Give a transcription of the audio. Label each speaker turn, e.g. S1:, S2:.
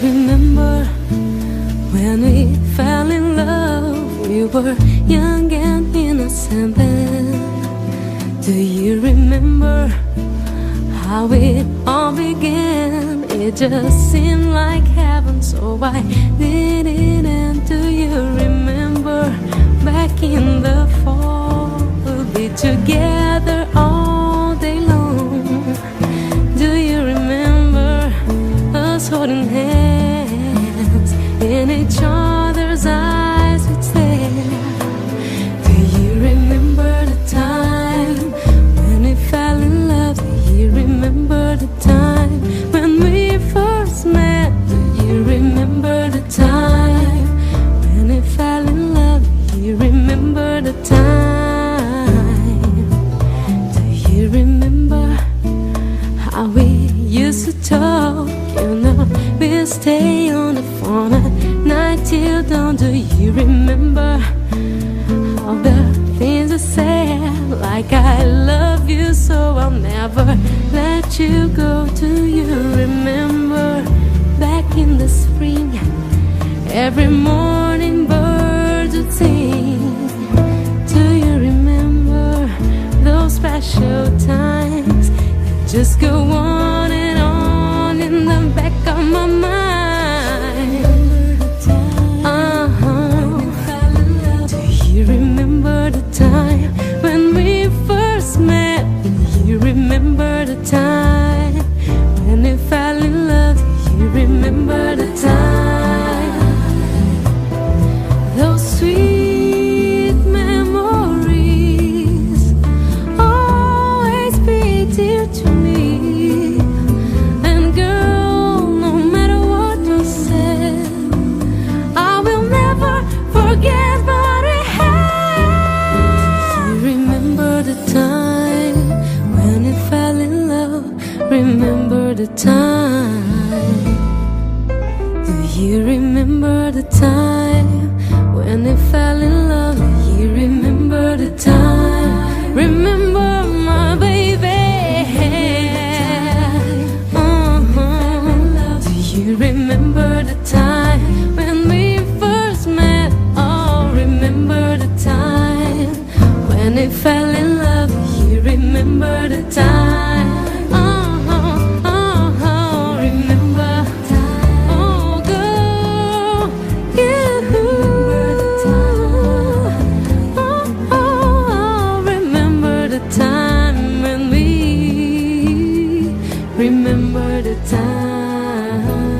S1: Remember when we fell in love? We were young and innocent then. Do you remember how it all began? It just seemed like heaven, so why did it end? Do you remember back in the fall? We'll be together all day long. Do you remember us holding hands in each other's eyes? We'd stare. Do you remember the time when we fell in love? Do you remember the time when we first met? Do you remember the time when we fell in love? Do you remember the time? Do you remember how we used to talk? You know, we'll stay on the phone at night till dawn. Do you remember all the things I said? Like I love you so I'll never let you go. Do you remember back in the spring? Every morning birds would sing. Do you remember those special times that just go on and on in the back of my mind? Do you remember the time when we first met? Do you remember the time when we fell in love? Do you remember the time? Those sweet memories always be dear to me. And girl, no matter what you said, I will never forget what we had. Do you remember the time when we fell in love? Remember the time? Do you remember the time when we fell in love? Do you remember the time? Remember my baby? Do you remember the time when we first met? Oh, remember the time when we fell in love? Do you remember the time? Remember? Oh, girl, remember the time when we remember the time.